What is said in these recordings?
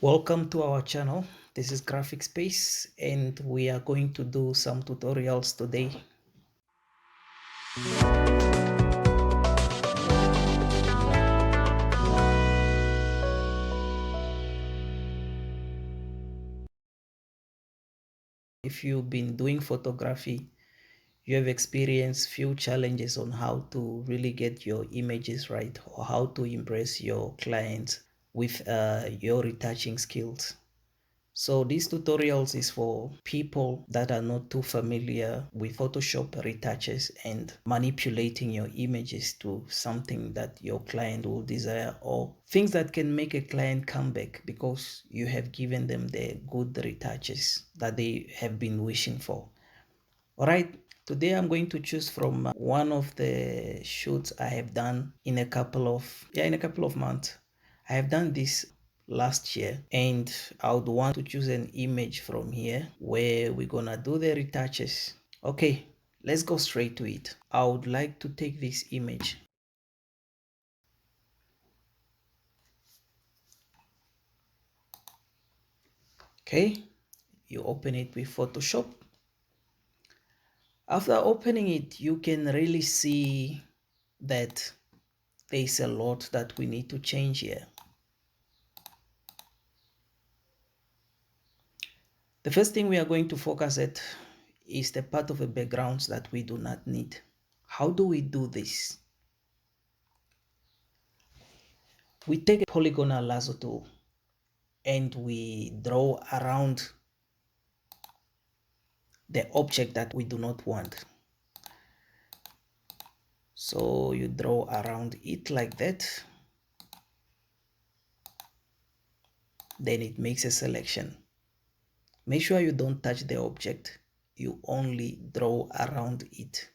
Welcome to our channel. This is Graphic Space and we are going to do some tutorials today. If you've been doing photography, you have experienced few challenges on how to really get your images right or how to impress your clients with your retouching skills. So these tutorials is for people that are not too familiar with Photoshop retouches and manipulating your images to something that your client will desire, or things that can make a client come back because you have given them the good retouches that they have been wishing for. All right, today I'm going to choose from one of the shoots I have done in a couple of months. I have done this last year and I would want to choose an image from here where we're gonna do the retouches. Okay, let's go straight to it. I would like to take this image. Okay, you open it with Photoshop. After opening it, you can really see that there's a lot that we need to change here. The first thing we are going to focus at is the part of the backgrounds that we do not need. How do we do this? We take a polygonal lasso tool and we draw around the object that we do not want. So you draw around it like that. Then it makes a selection. Make sure you don't touch the object. You only draw around it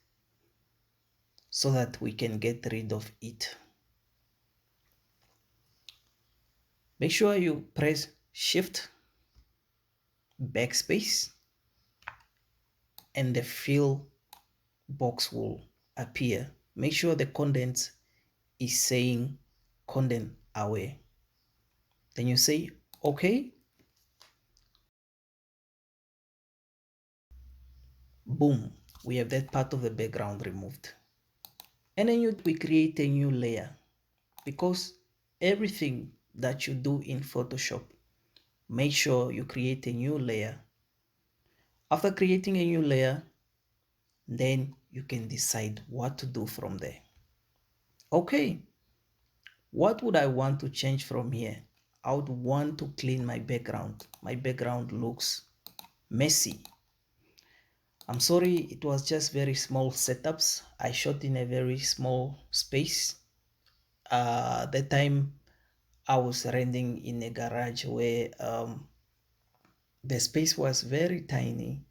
so that we can get rid of it. Make sure you press Shift, Backspace, and the fill box will appear. Make sure the content is saying content away. Then you say OK. Boom, we have that part of the background removed. And then we create a new layer, because everything that you do in Photoshop, make sure you create a new layer. After creating a new layer, then you can decide what to do from there. Okay, what would I want to change from here? I would want to clean my background. My background looks messy. I'm sorry, it was just very small setups. I shot in a very small space. The time I was renting in a garage where the space was very tiny.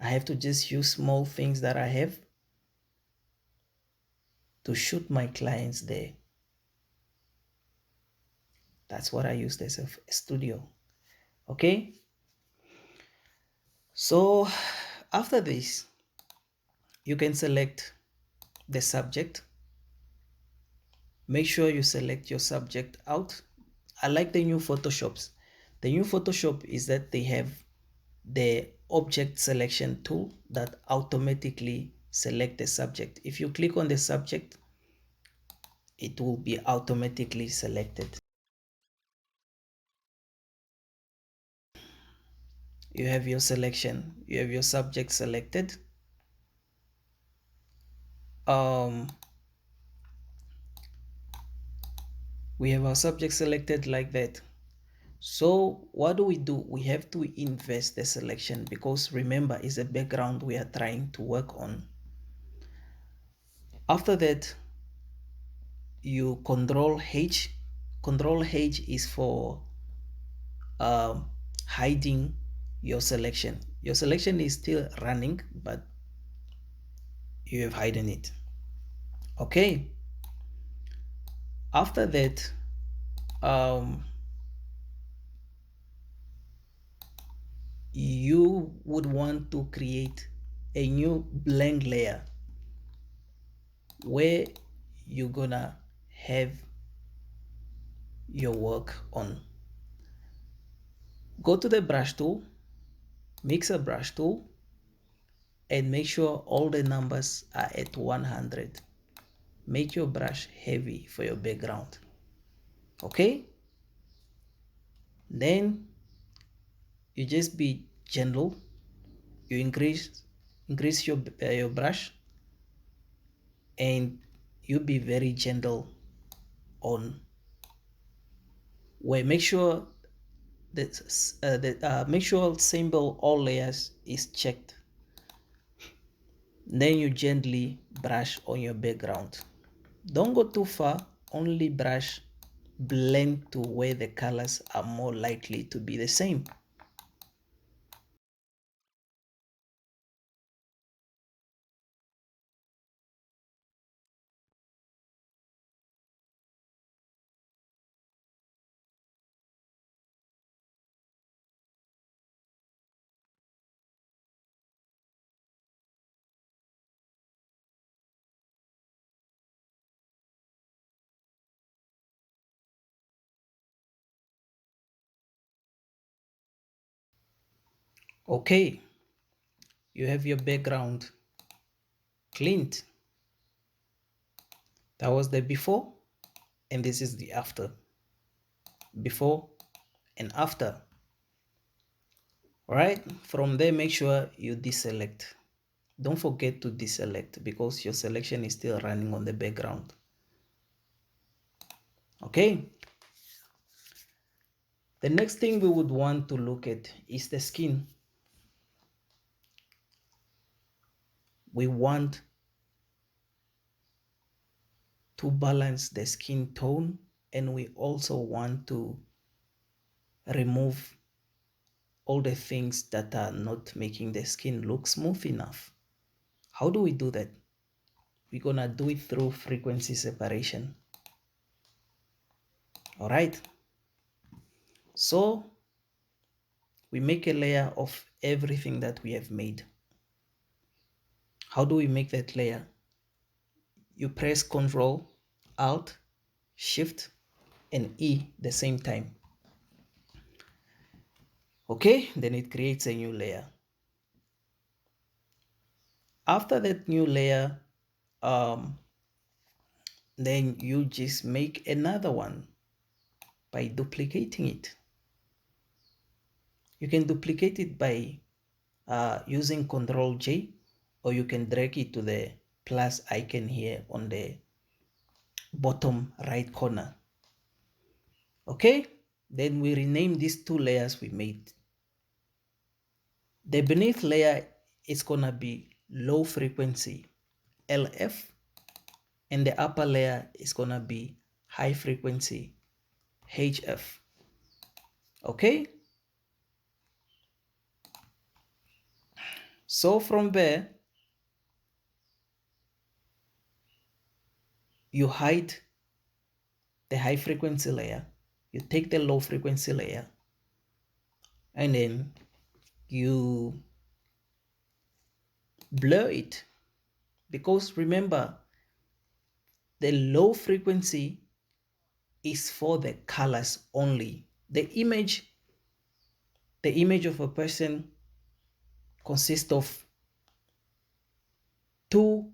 I have to just use small things that I have to shoot my clients there. That's what I used as a studio. Okay. So after this, you can select the subject. Make sure you select your subject out. I like the new Photoshops. The new Photoshop is that they have the object selection tool that automatically select the subject. If you click on the subject, it will be automatically selected. You have your selection, you have your subject selected. We have our subject selected like that. So what do? We have to invest the selection, because remember, it's a background we are trying to work on. After that, you Control H. Control H is for hiding your selection. Your selection is still running, but you have hidden it. Okay. After that, you would want to create a new blank layer where you're gonna have your work on. Go to the brush tool, mixer brush tool, and make sure all the numbers are at 100. Make your brush heavy for your background. Okay? Then you just be gentle. You increase your brush, and you be very gentle on where make sure make sure symbol all layers is checked. Then you gently brush on your background. Don't go too far, only brush blend to where the colors are more likely to be the same. Okay, you have your background cleaned. That was the before, and this is the after. Before and after. All right, from there, make sure you deselect. Don't forget to deselect because your selection is still running on the background. Okay. The next thing we would want to look at is the skin. We want to balance the skin tone, and we also want to remove all the things that are not making the skin look smooth enough. How do we do that? We're gonna do it through frequency separation. All right. So we make a layer of everything that we have made. How do we make that layer? You press Ctrl, Alt, Shift, and E the same time. Okay, then it creates a new layer. After that new layer, then you just make another one by duplicating it. You can duplicate it by using Ctrl J, or you can drag it to the plus icon here on the bottom right corner. Okay, then we rename these two layers we made. The beneath layer is gonna be low frequency LF, and the upper layer is gonna be high frequency HF. Okay, so from there you hide the high frequency layer, you take the low frequency layer, and then you blur it, because remember, the low frequency is for the colors only. The image of a person consists of two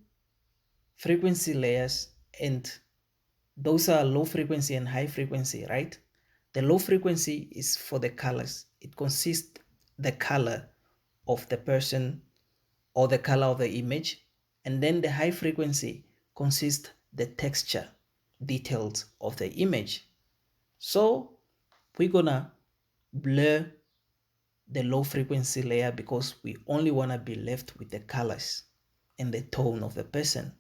frequency layers, and those are low frequency and high frequency, right? The low frequency is for the colors. It consists the color of the person or the color of the image, and then the high frequency consists the texture details of the image. So we're gonna blur the low frequency layer because we only want to be left with the colors and the tone of the person.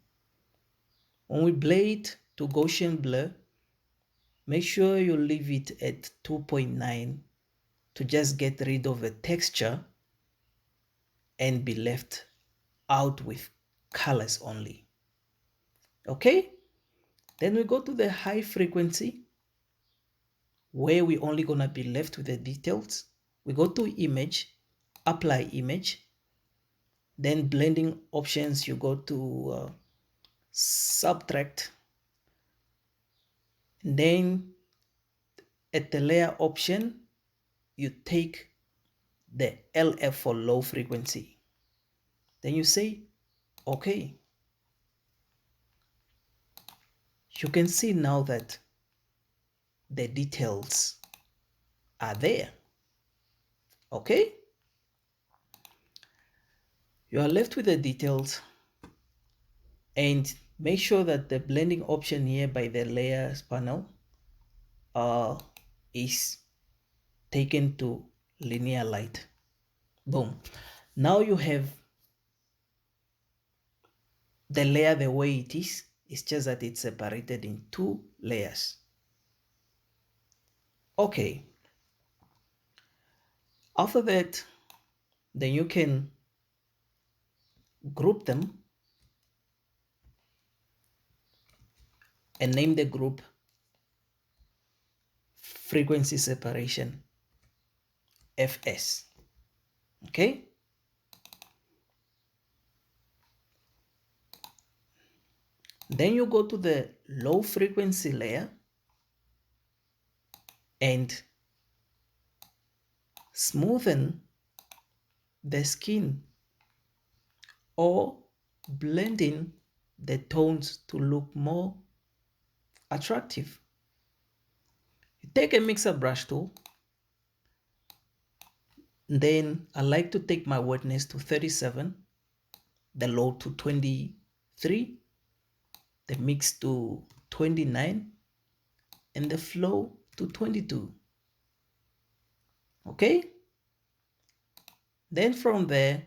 When we blur it to Gaussian blur, make sure you leave it at 2.9 to just get rid of the texture and be left out with colors only. Okay, then we go to the high frequency where we only gonna be left with the details. We go to image, apply image, then blending options, you go to subtract, then at the layer option you take the LF for low frequency. Then you say, okay. You can see now that the details are there. Okay? You are left with the details, and make sure that the blending option here by the layers panel is taken to linear light. Boom. Now you have the layer the way it is. It's just that it's separated in two layers. Okay. After that, then you can group them and name the group frequency separation FS. Okay. Then you go to the low frequency layer and smoothen the skin or blend in the tones to look more attractive. You take a mixer brush tool. Then I like to take my wetness to 37, the low to 23, the mix to 29, and the flow to 22. Okay? Then from there,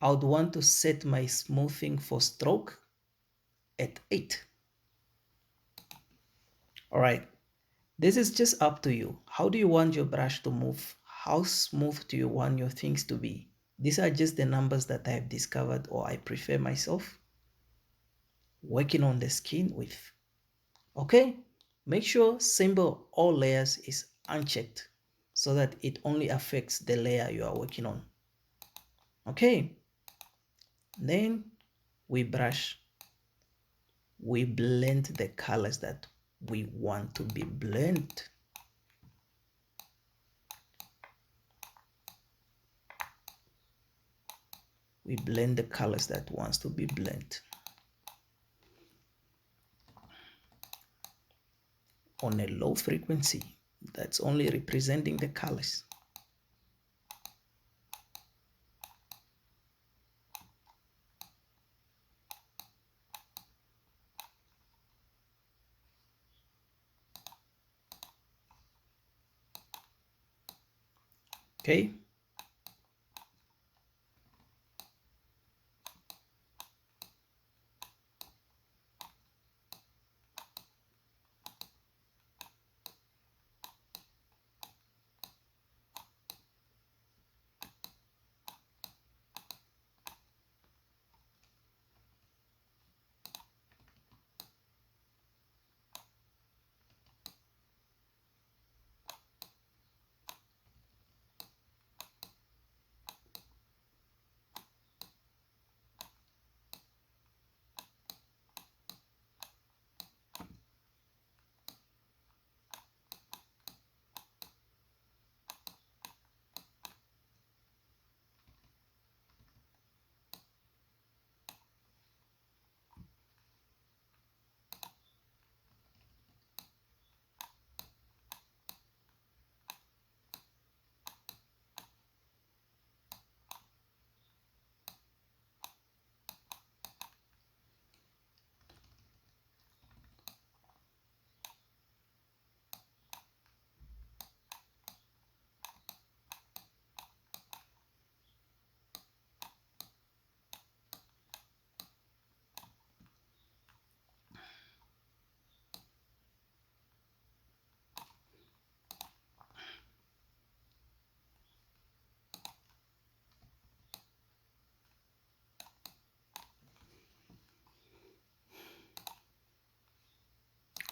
I would want to set my smoothing for stroke at 8. All right. This is just up to you. How do you want your brush to move? How smooth do you want your things to be? These are just the numbers that I have discovered or I prefer myself working on the skin with. Okay, make sure symbol all layers is unchecked so that it only affects the layer you are working on. Okay, then we brush, we blend the colors that we want to be blended. We blend the colors that wants to be blended on a low frequency. That's only representing the colors. Okay.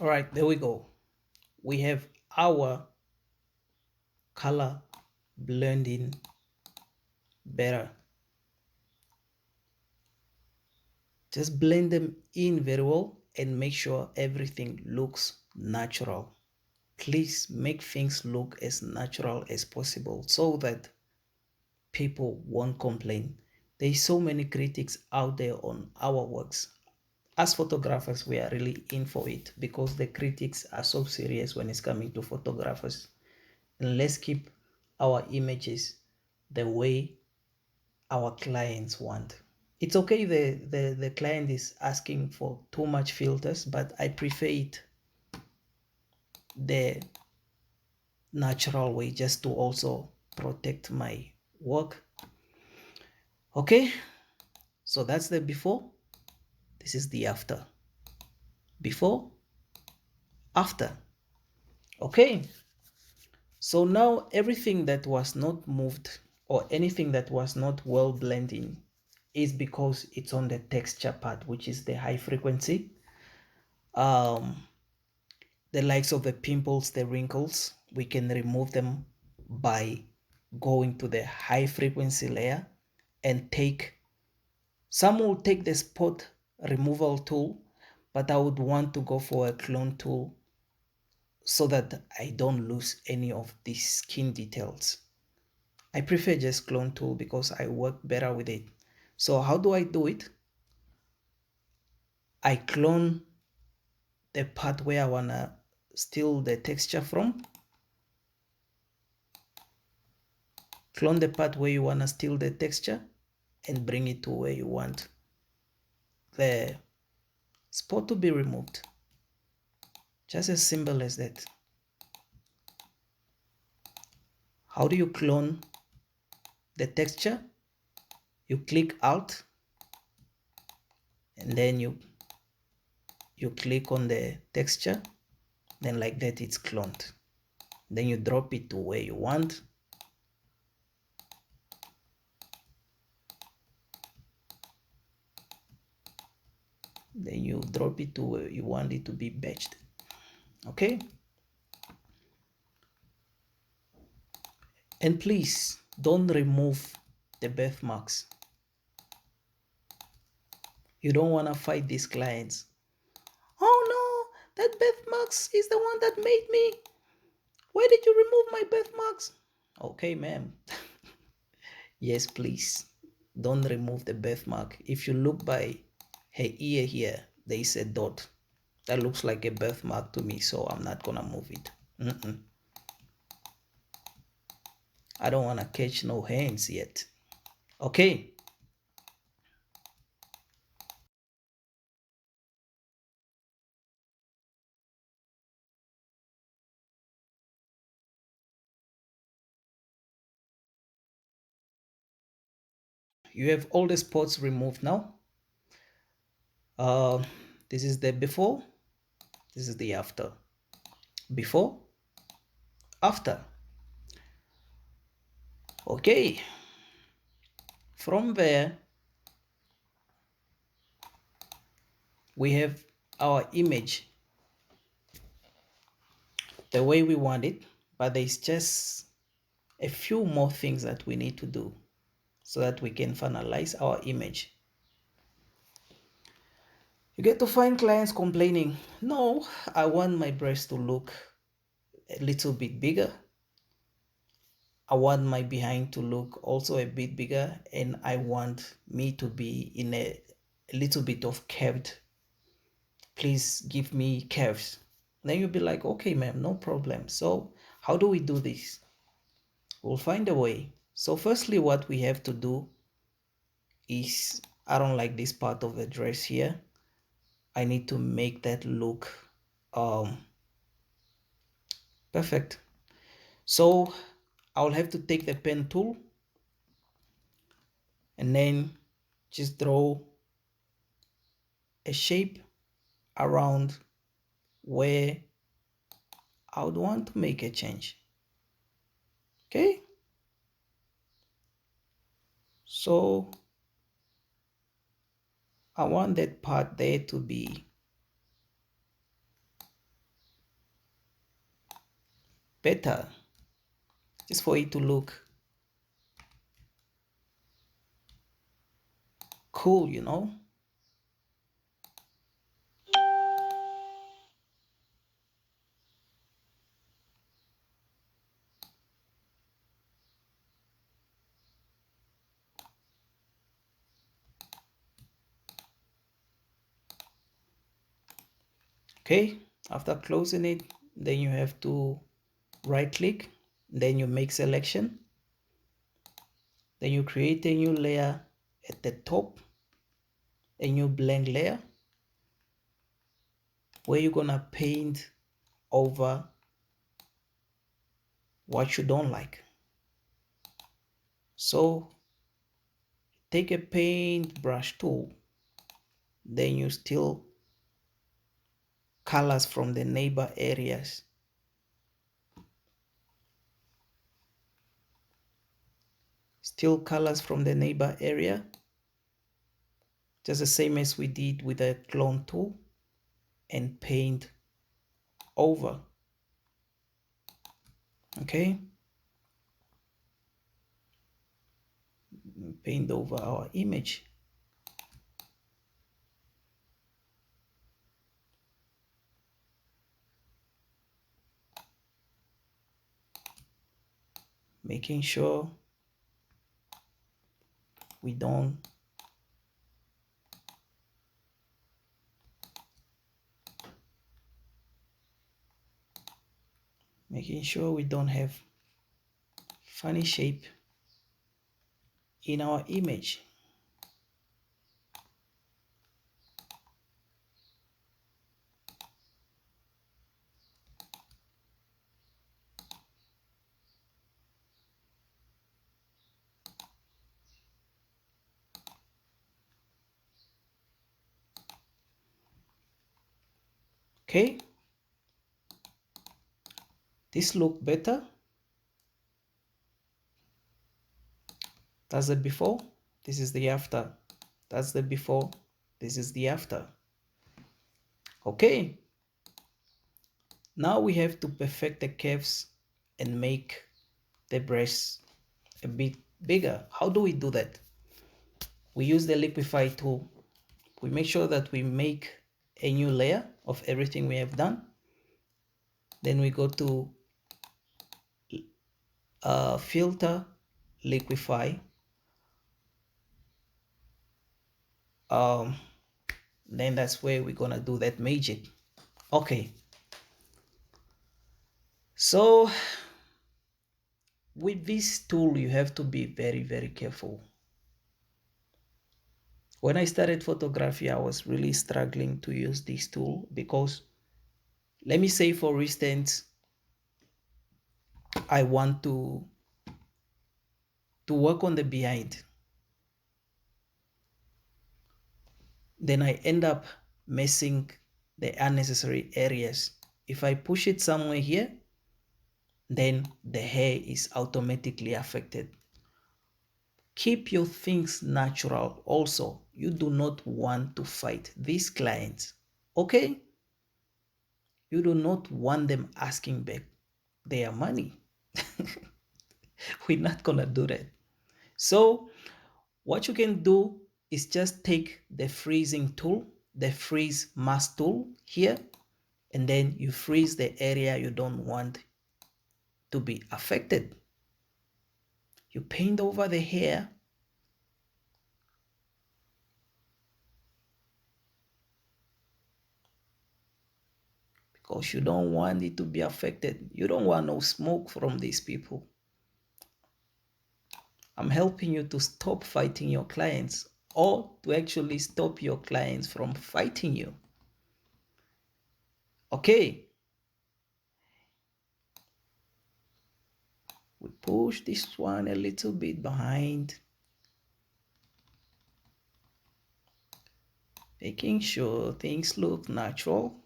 All right, there we go. We have our color blending better. Just blend them in very well and make sure everything looks natural. Please make things look as natural as possible so that people won't complain. There's so many critics out there on our works. As photographers, we are really in for it because the critics are so serious when it's coming to photographers. And let's keep our images the way our clients want. It's okay the client is asking for too much filters, but I prefer it the natural way just to also protect my work. Okay, so that's the before. This is the after. Before, after. Okay, so now everything that was not moved or anything that was not well blending is because it's on the texture part, which is the high frequency. The likes of the pimples, the wrinkles, we can remove them by going to the high frequency layer and take, some will take the spot removal tool, but I would want to go for a clone tool so that I don't lose any of these skin details. I prefer just clone tool because I work better with it. So how do I do it? I clone the part where I wanna steal the texture from. Clone the part where you wanna steal the texture and bring it to where you want the spot to be removed. Just as simple as that. How do you clone the texture? You click Alt and then you click on the texture, then like that it's cloned. Then you drop it to where you want. Then you drop it to where you want it to be batched. Okay, and please don't remove the birthmarks. You don't want to fight these clients. Oh no, that birthmarks is the one that made me. Why did you remove my birthmarks? Okay, ma'am. Yes, please. Don't remove the birthmark. If you look by her ear here, there is a dot. That looks like a birthmark to me, so I'm not gonna move it. I don't wanna catch no hands yet. Okay. You have all the spots removed now. Uh, this is the before. This is the after. Before, after. Okay. From there, we have our image the way we want it, but there's just a few more things that we need to do so that we can finalize our image. You get to find clients complaining, no, I want my breast to look a little bit bigger. I want my behind to look also a bit bigger, and I want me to be in a little bit of curved. Please give me curves. Then you'll be like, okay, ma'am, no problem. So how do we do this? We'll find a way. So firstly, what we have to do is, I don't like this part of the dress here. I need to make that look perfect. So I'll have to take the pen tool and then just draw a shape around where I would want to make a change. Okay, so I want that part there to be better, just for it to look cool, you know. Okay, after closing it, then you have to right click, then you make selection, then you create a new layer at the top, a new blank layer where you're gonna paint over what you don't like. So take a paint brush tool, then you steal colors from the neighbor areas. Steal colors from the neighbor area, just the same as we did with the clone tool, and paint over. Okay, paint over our image. Making sure we don't have funny shape in our image. Okay, this look better. That's the before, this is the after. That's the before, this is the after. Okay, now we have to perfect the curves and make the brush a bit bigger. How do we do that? We use the Liquify tool. We make sure that we make a new layer of everything we have done. Then we go to filter, Liquify. Then that's where we're gonna do that magic. Okay, so with this tool you have to be very careful. When I started photography, I was really struggling to use this tool because, let me say for instance, I want to work on the behind. Then I end up messing the unnecessary areas. If I push it somewhere here, then the hair is automatically affected. Keep your things natural also. You do not want to fight these clients, okay? You do not want them asking back their money. We're not gonna do that. So what you can do is just take the freezing tool, the freeze mask tool here, and then you freeze the area you don't want to be affected. You paint over the hair. Because you don't want it to be affected. You don't want no smoke from these people. I'm helping you to stop fighting your clients, or to actually stop your clients from fighting you. Okay. We push this one a little bit behind, making sure things look natural.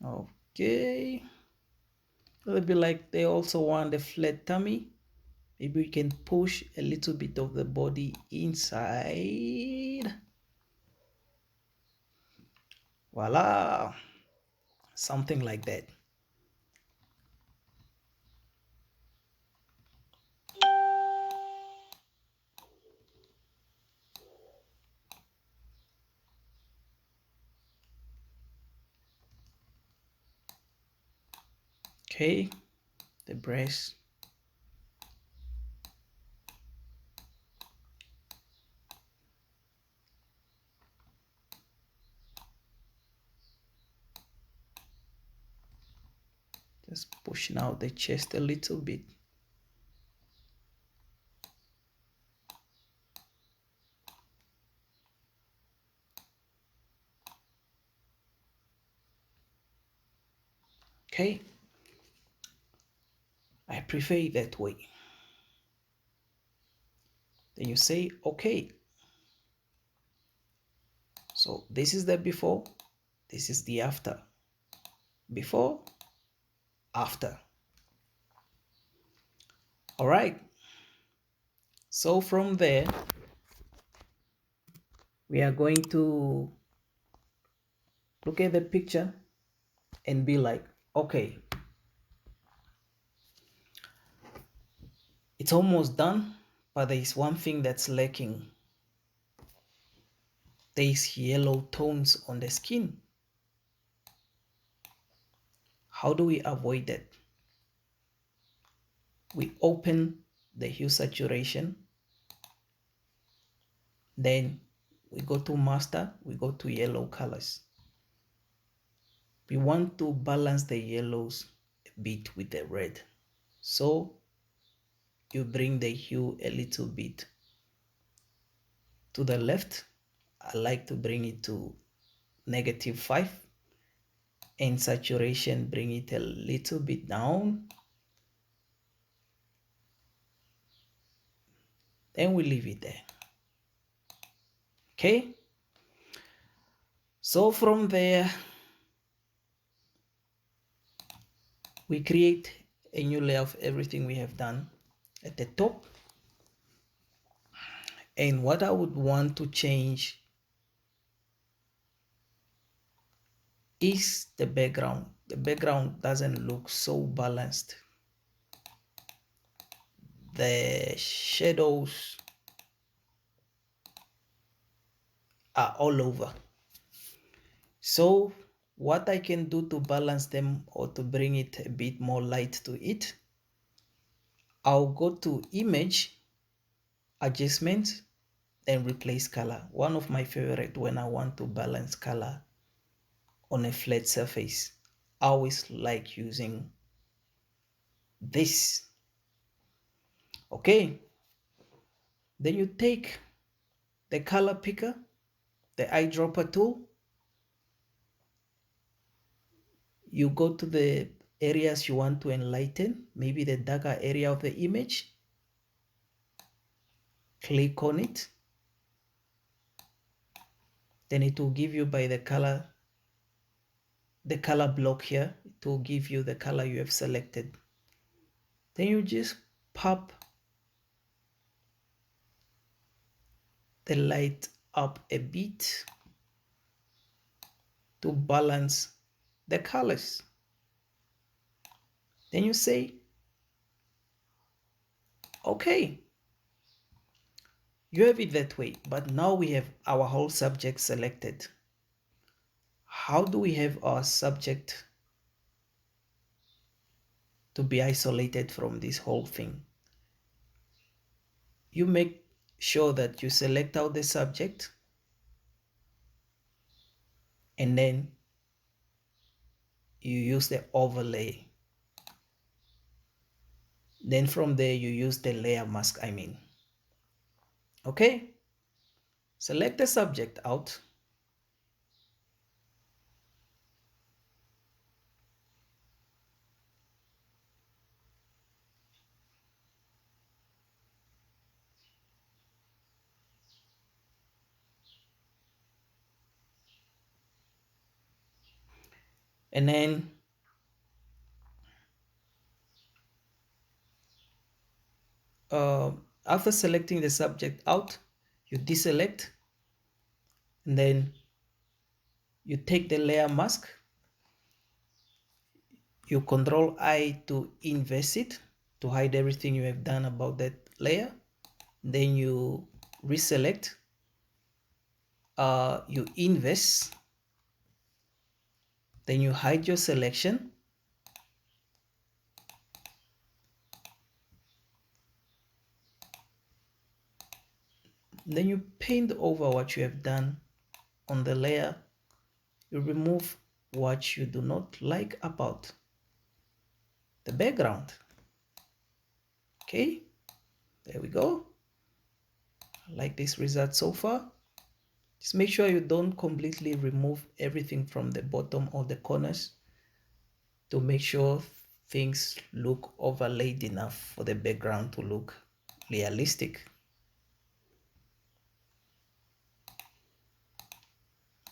Okay. A little bit like they also want a flat tummy. Maybe we can push a little bit of the body inside. Voila. Something like that. Okay, the breast. Just pushing out the chest a little bit. Okay, I prefer it that way. Then you say, okay. So this is the before, this is the after. Before, after. All right. So from there, we are going to look at the picture and be like, okay, it's almost done, but there is one thing that's lacking. There is yellow tones on the skin. How do we avoid that? We open the hue saturation, then we go to master, we go to yellow colors. We want to balance the yellows a bit with the red. So you bring the hue a little bit to the left. I like to bring it to -5, and saturation, bring it a little bit down. Then we leave it there. Okay. So from there, we create a new layer of everything we have done at the top. And what I would want to change is the background. The background doesn't look so balanced. The shadows are all over. So what I can do to balance them or to bring it a bit more light to it, I'll go to image, adjustment, then replace color. One of my favorite when I want to balance color on a flat surface. I always like using this. Okay. Then you take the color picker, the eyedropper tool. You go to the areas you want to enlighten, maybe the darker area of the image. Click on it. Then it will give you by the color block here. It will give you the color you have selected. Then you just pop the light up a bit to balance the colors. Then you say, okay, you have it that way, but now we have our whole subject selected. How do we have our subject to be isolated from this whole thing? You make sure that you select out the subject, and then you use the overlay. Then from there you use the layer mask, Okay, select the subject out. And then after selecting the subject out, you deselect, and then you take the layer mask, you Control I to inverse it to hide everything you have done about that layer. Then you reselect, you inverse, then you hide your selection. Then you paint over what you have done on the layer. You remove what you do not like about. the background. Okay, there we go. I like this result so far. Just make sure you don't completely remove everything from the bottom or the corners to make sure things look overlaid enough for the background to look realistic.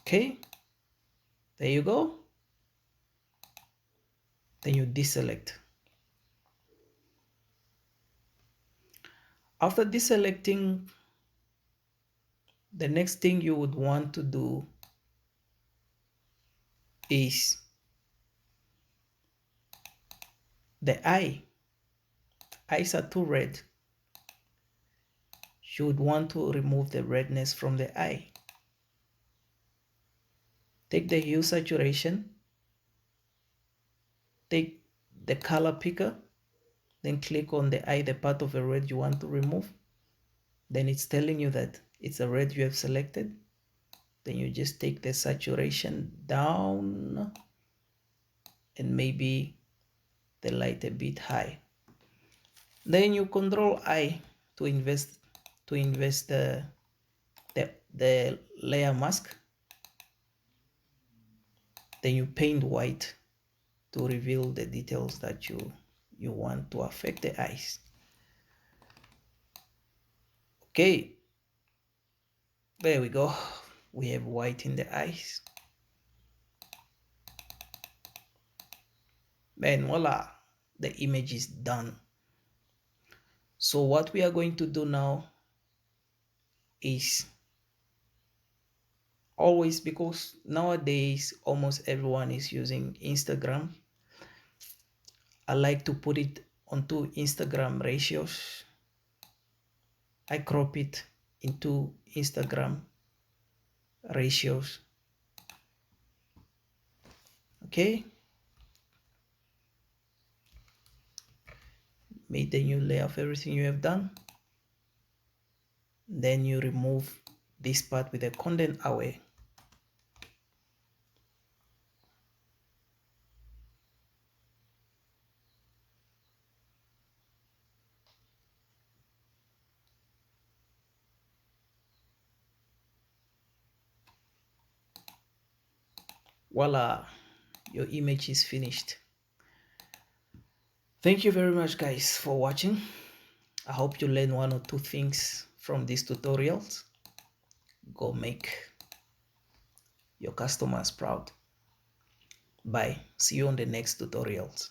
Okay, there you go. Then you deselect. After deselecting, the next thing you would want to do is the eyes are too red. You would want to remove the redness from the eye. Take the hue saturation, take the color picker, then click on the eye, the part of the red you want to remove. Then it's telling you that it's a red you have selected. Then you just take the saturation down and maybe the light a bit high. Then you control I to invest the layer mask. Then you paint white to reveal the details that you want to affect the eyes. Okay, there we go. We have white in the eyes. Then voila, the image is done. So what we are going to do now is, always, because nowadays almost everyone is using Instagram, I like to put it onto Instagram ratios. I crop it into Instagram ratios. Okay, make the new layer of everything you have done. Then you remove this part with the content away. Voila, your image is finished. Thank you very much guys for watching. I hope you learn one or two things from these tutorials. Go make your customers proud. Bye. See you on the next tutorials.